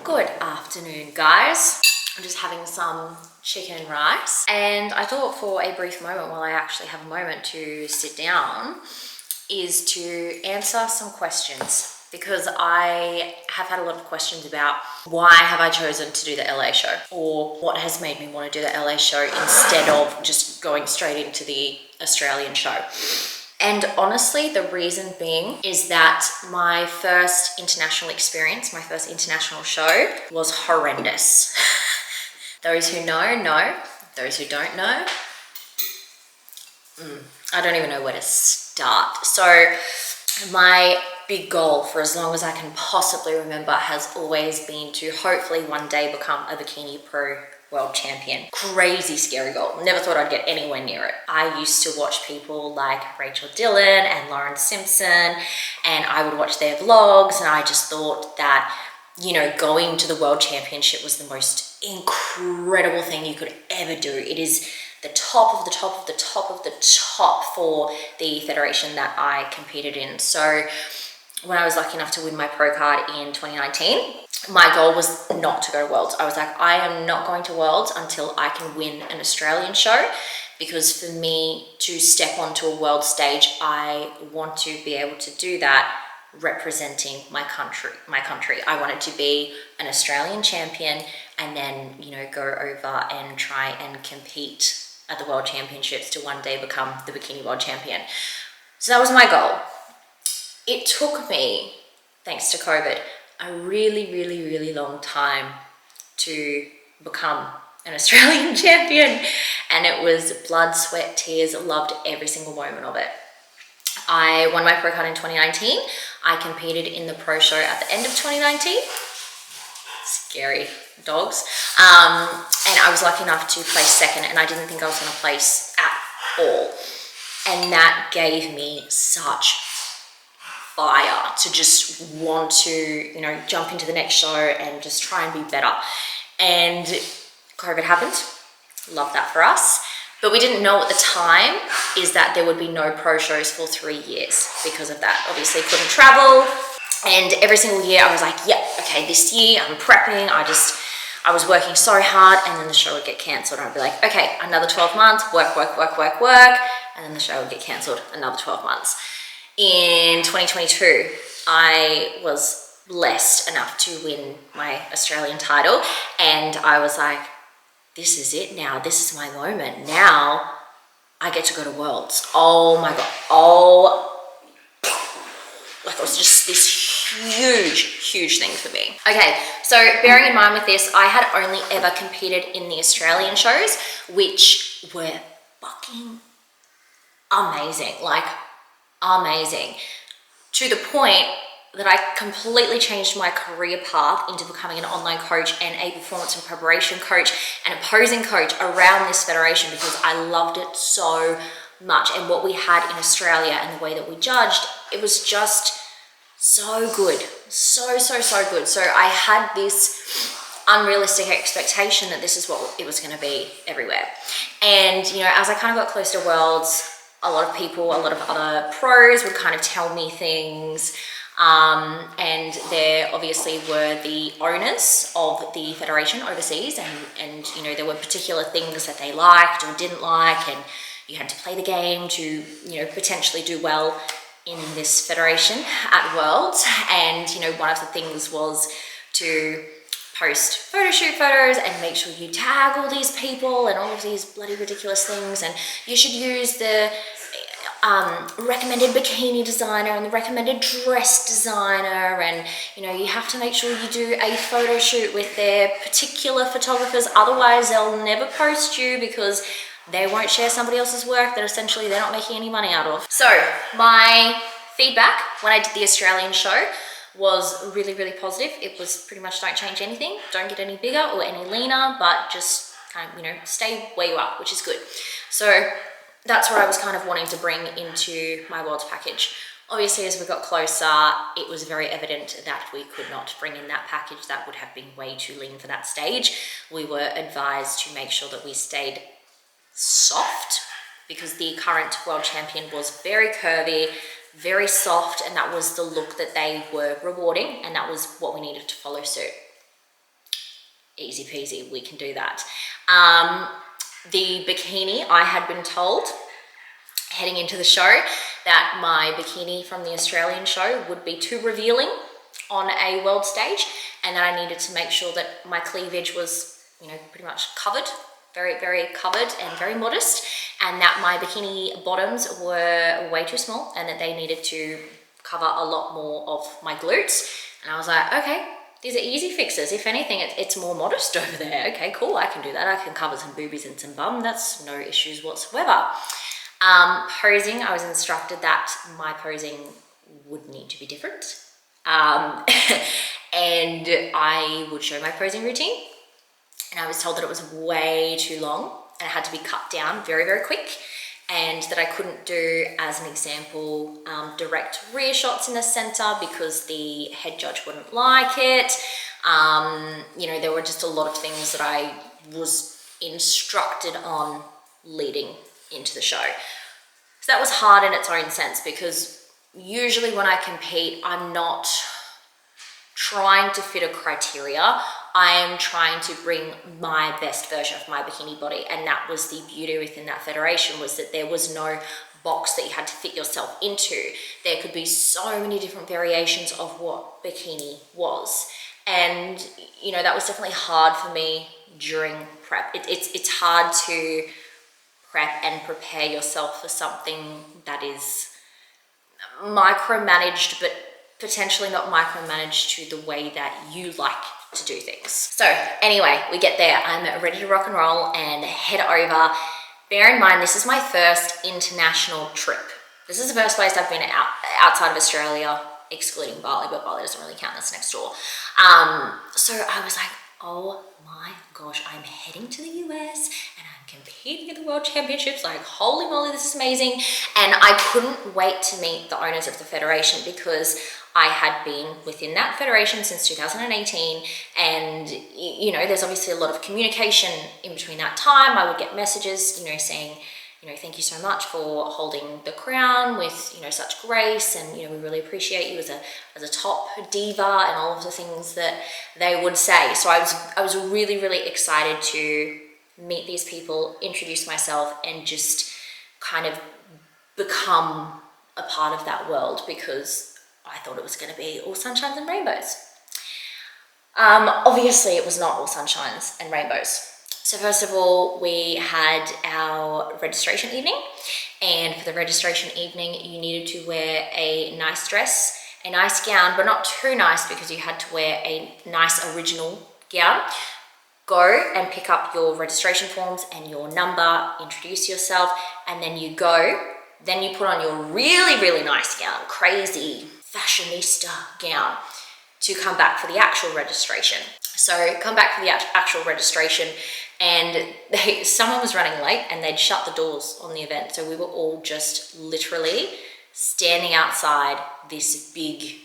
Good afternoon, guys. I'm just having some chicken and rice, and I thought for a brief moment, while I actually have a moment to sit down, is to answer some questions, because I have had a lot of questions about why have I chosen to do the LA show, or what has made me want to do the LA show instead of just going straight into the Australian show. And honestly, the reason being is that my first international experience, my first international show was horrendous. Those who know. Those who don't know, I don't even know where to start. So my big goal for as long as I can possibly remember has always been to hopefully one day become a bikini pro world champion. Crazy scary goal. Never thought I'd get anywhere near it. I used to watch people like Rachel Dillon and Lauren Simpson, and I would watch their vlogs, and I just thought that, you know, going to the world championship was the most incredible thing you could ever do. It is the top of the top of the top of the top for the federation that I competed in. So when I was lucky enough to win my pro card in 2019, my goal was not to go to Worlds. I was like, I am not going to Worlds until I can win an Australian show, because for me to step onto a world stage, I want to be able to do that representing my country. I wanted to be an Australian champion and then, you know, go over and try and compete at the World Championships to one day become the bikini world champion. So that was my goal. It took me, thanks to COVID, a really long time to become an Australian champion, and it was blood, sweat, tears. Loved every single moment of it. I won my pro card in 2019. I competed in the pro show at the end of 2019. Scary dogs. And I was lucky enough to place second, and I didn't think I was going to place at all. And that gave me such fire to just want to, you know, jump into the next show and just try and be better. And COVID happened. Love that for us. But we didn't know at the time is that there would be no pro shows for 3 years because of that. Obviously couldn't travel. And every single year I was like, yep, okay, this year I'm prepping. I was working so hard, and then the show would get cancelled. I'd be like, okay, another 12 months, work. And then the show would get cancelled, another 12 months. In 2022, I was blessed enough to win my Australian title, and I was like, this is it now. This is my moment. Now I get to go to Worlds. Oh my God. Like, it was just this huge thing for me. Okay, so bearing in mind with this, I had only ever competed in the Australian shows, which were fucking amazing. Like, amazing. To the point that I completely changed my career path into becoming an online coach and a performance and preparation coach and a posing coach around this federation, because I loved it so much. And what we had in Australia and the way that we judged, it was just so good. So good. So I had this unrealistic expectation that this is what it was going to be everywhere. And, you know, as I kind of got close to Worlds, a lot of people, a lot of other pros would kind of tell me things. And there obviously were the owners of the federation overseas, and you know, there were particular things that they liked or didn't like, and you had to play the game to, you know, potentially do well in this federation at Worlds. And, you know, one of the things was to post photo shoot photos and make sure you tag all these people and all of these bloody ridiculous things, and you should use the recommended bikini designer and the recommended dress designer, and, you know, you have to make sure you do a photo shoot with their particular photographers, otherwise they'll never post you because they won't share somebody else's work that essentially they're not making any money out of. So my feedback when I did the Australian show was really positive. It was pretty much, don't change anything, don't get any bigger or any leaner, but just kind of, you know, stay where you are, which is good. So that's what I was kind of wanting to bring into my Worlds package. Obviously, as we got closer, it was very evident that we could not bring in that package. That would have been way too lean for that stage. We were advised to make sure that we stayed soft, because the current world champion was very curvy, very soft, and that was the look that they were rewarding, and that was what we needed to follow suit. easy peasy, we can do that. The bikini, I had been told heading into the show that my bikini from the Australian show would be too revealing on a world stage, and that I needed to make sure that my cleavage was, you know, pretty much covered, very, very covered and very modest, and that my bikini bottoms were way too small and that they needed to cover a lot more of my glutes. And I was like, okay, these are easy fixes. If anything, it's more modest over there. Okay, cool, I can do that. I can cover some boobies and some bum. That's no issues whatsoever. Posing, I was instructed that my posing would need to be different. And I would show my posing routine. And I was told that it was way too long and it had to be cut down very, very quick. And that I couldn't do, as an example, direct rear shots in the center because the head judge wouldn't like it. You know, there were just a lot of things that I was instructed on leading into the show. So that was hard in its own sense, because usually when I compete, I'm not trying to fit a criteria. I am trying to bring my best version of my bikini body, and that was the beauty within that federation, was that there was no box that you had to fit yourself into. There could be so many different variations of what bikini was, and you know, that was definitely hard for me during prep. It's hard to prep and prepare yourself for something that is micromanaged, but potentially not micromanaged to the way that you like to do things. So anyway, we get there. I'm ready to rock and roll and head over. Bear in mind, this is my first international trip. This is the first place I've been outside of Australia, excluding Bali, but Bali doesn't really count, that's next door. So I was like, oh my gosh, I'm heading to the US and I'm competing at the World Championships. Like, holy moly, this is amazing. And I couldn't wait to meet the owners of the federation, because I had been within that federation since 2018, and you know, there's obviously a lot of communication in between that time. I would get messages, you know, saying, you know, thank you so much for holding the crown with, you know, such grace, and you know, we really appreciate you as a top diva, and all of the things that they would say. So I was really, really excited to meet these people, introduce myself, and just kind of become a part of that world, because I thought it was going to be all sunshines and rainbows. Obviously, it was not all sunshines and rainbows. So first of all, we had our registration evening, and for the registration evening, you needed to wear a nice dress, a nice gown, but not too nice, because you had to wear a nice original gown. Go and pick up your registration forms and your number, introduce yourself, and then you go. Then you put on your really, really nice gown, crazy fashionista gown, to come back for the actual registration. So come back for the actual registration, and someone was running late and they'd shut the doors on the event. So we were all just literally standing outside this big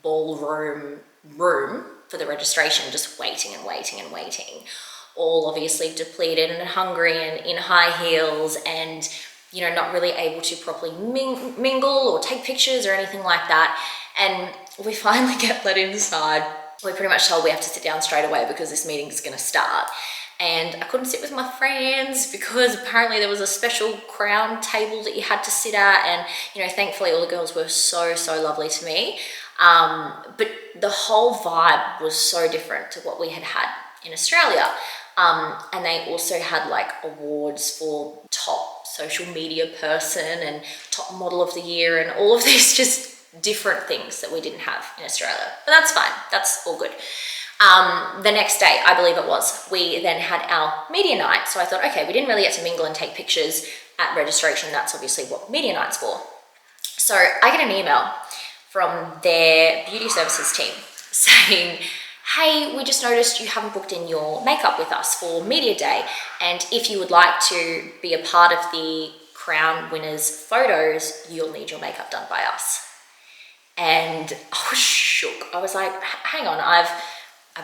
ballroom room for the registration, just waiting and waiting and waiting. All obviously depleted and hungry and in high heels, and you know, not really able to properly mingle or take pictures or anything like that. And we finally get let inside. We're pretty much told we have to sit down straight away because this meeting is going to start. And I couldn't sit with my friends because apparently there was a special crown table that you had to sit at. And, you know, thankfully all the girls were so, so lovely to me. But the whole vibe was so different to what we had had in Australia. And they also had like awards for top social media person and top model of the year and all of these just different things that we didn't have in Australia. But that's fine, that's all good. The next day, I believe it was, we then had our media night. So I thought, okay, we didn't really get to mingle and take pictures at registration. That's obviously what media night's for. So I get an email from their beauty services team saying, hey, we just noticed you haven't booked in your makeup with us for media day, and if you would like to be a part of the crown winners photos, you'll need your makeup done by us. And I was shook. I was like, hang on, I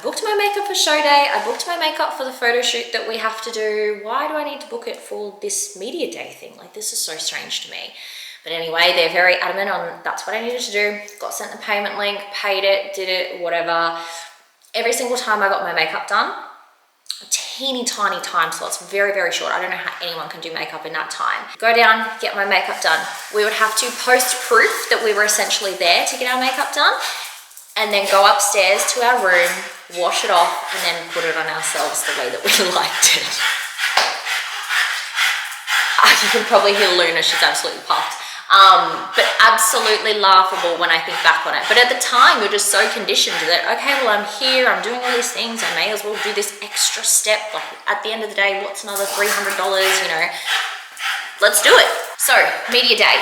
booked my makeup for show day, I booked my makeup for the photo shoot that we have to do. Why do I need to book it for this media day thing? Like, this is so strange to me. But anyway, they're very adamant on that's what I needed to do. Got sent the payment link, paid it, did it, whatever. Every single time I got my makeup done, teeny tiny time slots, very, very short. I don't know how anyone can do makeup in that time. Go down, get my makeup done. We would have to post proof that we were essentially there to get our makeup done, and then go upstairs to our room, wash it off, and then put it on ourselves the way that we liked it. You can probably hear Luna, she's absolutely puffed. But absolutely laughable when I think back on it. But at the time, you're just so conditioned that, okay, well, I'm here, I'm doing all these things, I may as well do this extra step. Like, at the end of the day, what's another $300, you know? Let's do it. So, media day.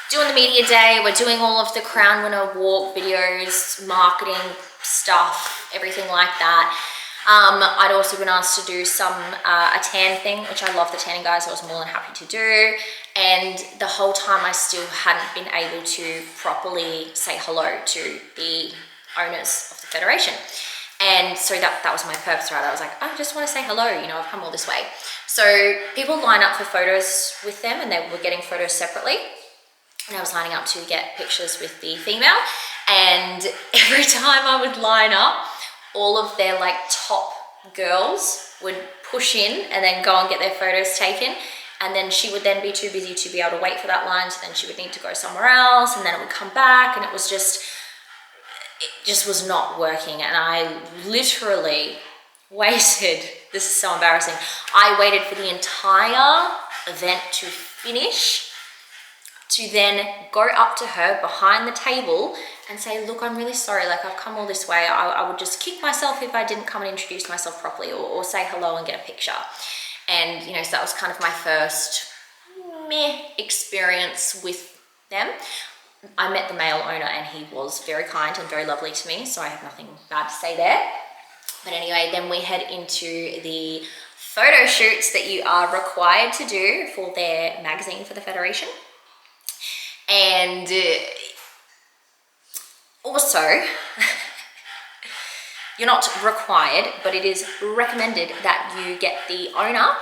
Doing the media day, we're doing all of the Crown Winner walk videos, marketing stuff, everything like that. I'd also been asked to do a tan thing, which I love the tanning, guys. I was more than happy to do. And the whole time I still hadn't been able to properly say hello to the owners of the Federation. And so that was my purpose, right? I was like, I just want to say hello, you know, I've come all this way. So people line up for photos with them, and they were getting photos separately. And I was lining up to get pictures with the female. And every time I would line up, all of their like top girls would push in and then go and get their photos taken. And then she would then be too busy to be able to wait for that line. So then she would need to go somewhere else, and then it would come back, and it just was not working. And I literally waited, this is so embarrassing, I waited for the entire event to finish to then go up to her behind the table and say, look, I'm really sorry, like I've come all this way. I would just kick myself if I didn't come and introduce myself properly, or say hello and get a picture. And, you know, so that was kind of my first meh experience with them. I met the male owner, and he was very kind and very lovely to me, so I have nothing bad to say there. But anyway, then we head into the photo shoots that you are required to do for their magazine for the Federation. And also, you're not required, but it is recommended that you get the owner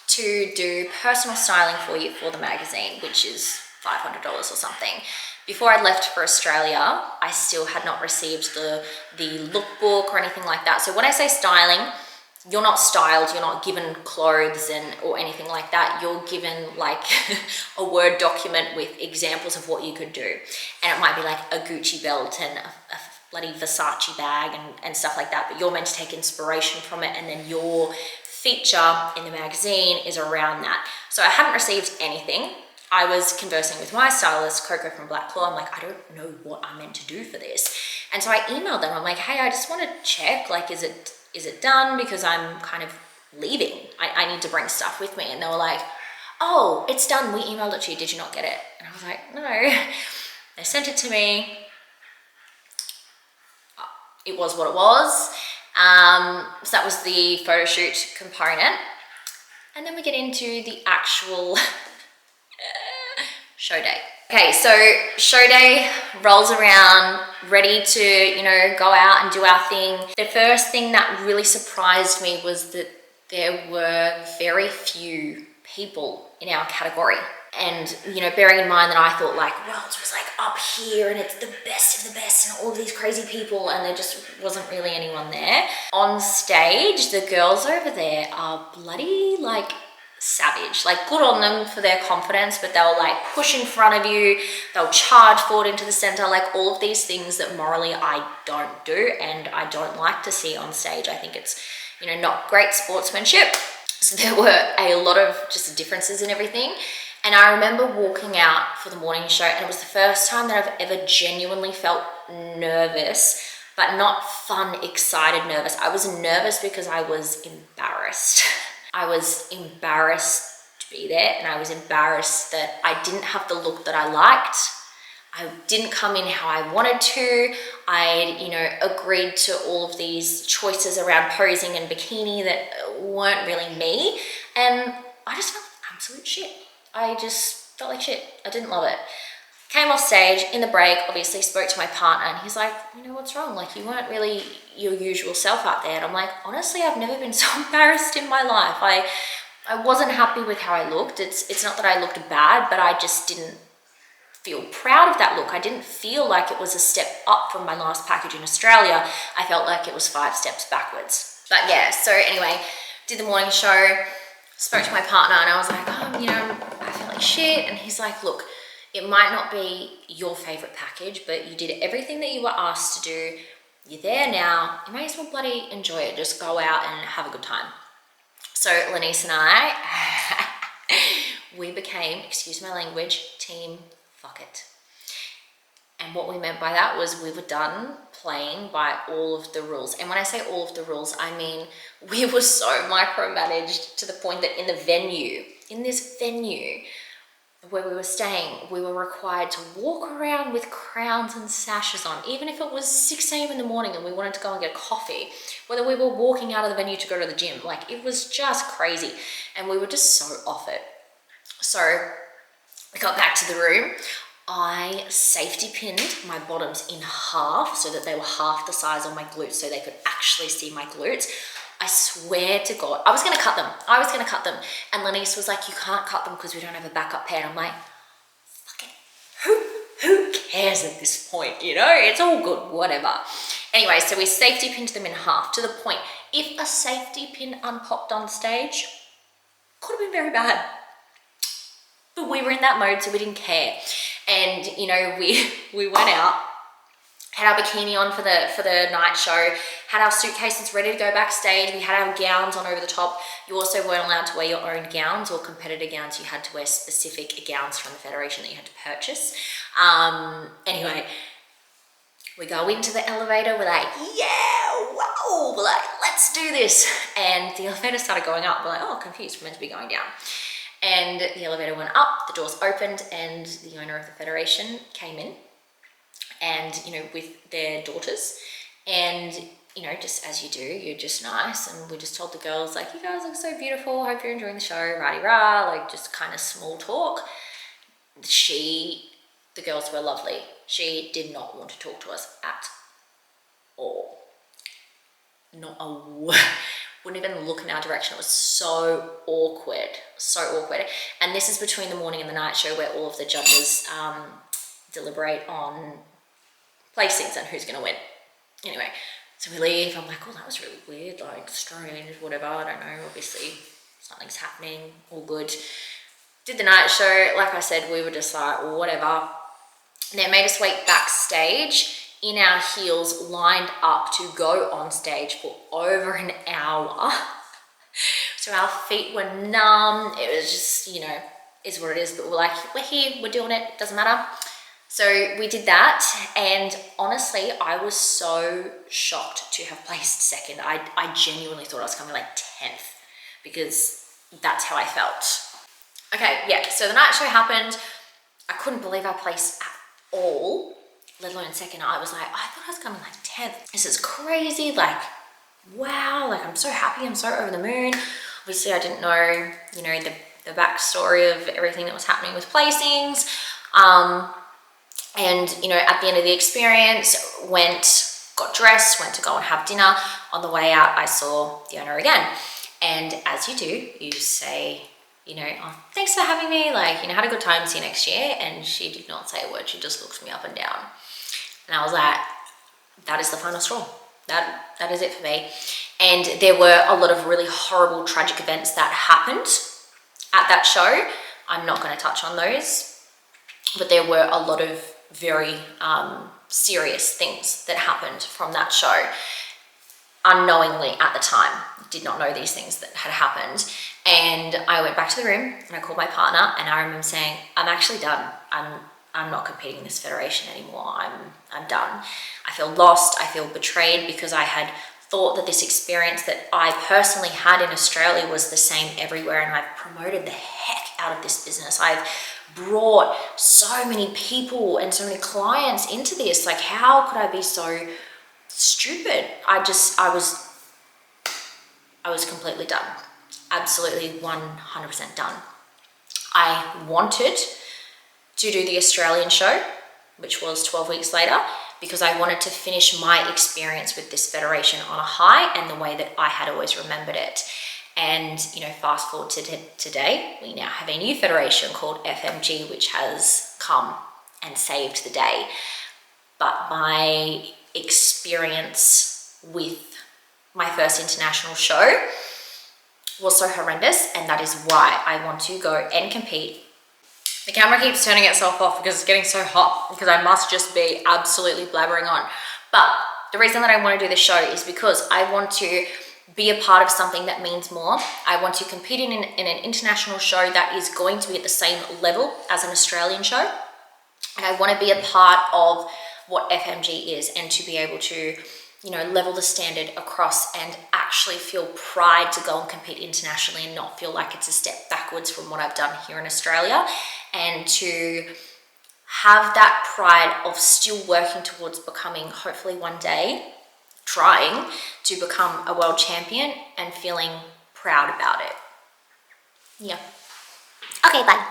to do personal styling for you for the magazine, which is $500 or something. Before I left for Australia, I still had not received the lookbook or anything like that. So when I say styling, you're not styled, you're not given clothes or anything like that. You're given like a Word document with examples of what you could do. And it might be like a Gucci belt and a bloody Versace bag and stuff like that. But you're meant to take inspiration from it, and then your feature in the magazine is around that. So I hadn't received anything. I was conversing with my stylist, Coco from Black Claw. I'm like, I don't know what I'm meant to do for this. And so I emailed them. I'm like, hey, I just want to check, like, is it done? Because I'm kind of leaving. I need to bring stuff with me. And they were like, oh, it's done. We emailed it to you. Did you not get it? And I was like, no. They sent it to me. It was what it was. So that was the photo shoot component. And then we get into the actual show day. Okay, so show day rolls around, ready to, you know, go out and do our thing. The first thing that really surprised me was that there were very few people in our category. And, you know, bearing in mind that I thought like, Worlds was like up here and it's the best of the best and all of these crazy people, and there just wasn't really anyone there. On stage, the girls over there are bloody like savage. Like, good on them for their confidence, but they'll like push in front of you, they'll charge forward into the center, like all of these things that morally I don't do and I don't like to see on stage. I think it's, you know, not great sportsmanship. So there were a lot of just differences in everything. And I remember walking out for the morning show, and it was the first time that I've ever genuinely felt nervous, but not fun, excited nervous. I was nervous because I was embarrassed. I was embarrassed to be there, and I was embarrassed that I didn't have the look that I liked. I didn't come in how I wanted to. I, you know, agreed to all of these choices around posing and bikini that weren't really me. And I just felt like absolute shit. I just felt like shit. I didn't love it. Came off stage in the break, obviously spoke to my partner, and he's like, you know, what's wrong? Like, you weren't really your usual self out there. And I'm like, honestly, I've never been so embarrassed in my life. I wasn't happy with how I looked. It's not that I looked bad, but I just didn't feel proud of that look. I didn't feel like it was a step up from my last package in Australia. I felt like it was 5 steps backwards. But yeah, so anyway, did the morning show, spoke to my partner, and I was like, I feel like shit. And he's like, look, it might not be your favorite package, but you did everything that you were asked to do. You're there now. You may as well bloody enjoy it. Just go out and have a good time. So Lanice and I, we became, excuse my language, team fuck it. And what we meant by that was we were done playing by all of the rules. And when I say all of the rules, I mean we were so micromanaged to the point that in this venue where we were staying, we were required to walk around with crowns and sashes on, even if it was 6 a.m. in the morning and we wanted to go and get coffee, whether we were walking out of the venue to go to the gym. Like, it was just crazy. And we were just so off it. So we got back to the room. I safety pinned my bottoms in half so that they were half the size on my glutes so they could actually see my glutes. I swear to God, I was going to cut them. And Lanice was like, you can't cut them because we don't have a backup pair. And I'm like, fuck it. Who cares at this point? You know, it's all good, whatever. Anyway, so we safety pinned them in half to the point, if a safety pin unpopped on stage, could have been very bad. But we were in that mode, so we didn't care. And, you know, we went out, had our bikini on for the night show, had our suitcases ready to go backstage. We had our gowns on over the top. You also weren't allowed to wear your own gowns or competitor gowns. You had to wear specific gowns from the federation that you had to purchase. Anyway, we go into the elevator. We're like, yeah, whoa. We're like, let's do this. And the elevator started going up. We're like, oh, confused. We're meant to be going down. And the elevator went up, the doors opened, and the owner of the federation came in, and, you know, with their daughters. And, you know, just as you do, you're just nice. And we just told the girls, like, you guys look so beautiful. Hope you're enjoying the show, rah-de-rah, like, just kind of small talk. The girls were lovely. She did not want to talk to us at all. Not a word. Wouldn't even look in our direction. It was so awkward. And this is between the morning and the night show where all of the judges deliberate on placings and who's going to win. Anyway, so we leave. I'm like, oh, that was really weird, like strange, whatever. I don't know. Obviously, something's happening. All good. Did the night show. Like I said, we were just like, whatever. And they made us wait backstage in our heels, lined up to go on stage for over an hour. So our feet were numb. It was just, you know, is what it is. But we're like, we're here, we're doing it, doesn't matter. So we did that. And honestly, I was so shocked to have placed second. I genuinely thought I was coming like 10th because that's how I felt. Okay, yeah, so the night show happened. I couldn't believe I placed at all, let alone second. I was like, I thought I was coming like 10th. This is crazy, like, wow, like I'm so happy, I'm so over the moon. Obviously I didn't know, you know, the backstory of everything that was happening with placings. And, you know, at the end of the experience, got dressed, went to go and have dinner. On the way out, I saw the owner again. And as you do, you say, you know, oh, thanks for having me, like, you know, had a good time, see you next year. And she did not say a word. She just looked me up and down. And I was like, that is the final straw. That is it for me. And there were a lot of really horrible, tragic events that happened at that show. I'm not going to touch on those, but there were a lot of very serious things that happened from that show. Unknowingly at the time, did not know these things that had happened. And I went back to the room and I called my partner, and I remember saying, I'm actually done. I'm not competing in this federation anymore. I'm done. I feel lost. I feel betrayed because I had thought that this experience that I personally had in Australia was the same everywhere, and I've promoted the heck out of this business. I've brought so many people and so many clients into this. Like, how could I be so stupid? I was completely done. Absolutely 100% done. I wanted to do the Australian show, which was 12 weeks later, because I wanted to finish my experience with this federation on a high and the way that I had always remembered it. And, you know, fast forward to today, we now have a new federation called FMG, which has come and saved the day. But my experience with my first international show was so horrendous, and that is why I want to go and compete. The camera keeps turning itself off because it's getting so hot, because I must just be absolutely blabbering on. But the reason that I want to do this show is because I want to be a part of something that means more. I want to compete in an international show that is going to be at the same level as an Australian show. And I want to be a part of what FMG is, and to be able to, you know, level the standard across and actually feel pride to go and compete internationally and not feel like it's a step backwards from what I've done here in Australia, and to have that pride of still working towards becoming, hopefully one day, trying to become a world champion and feeling proud about it. Yeah. Okay, bye.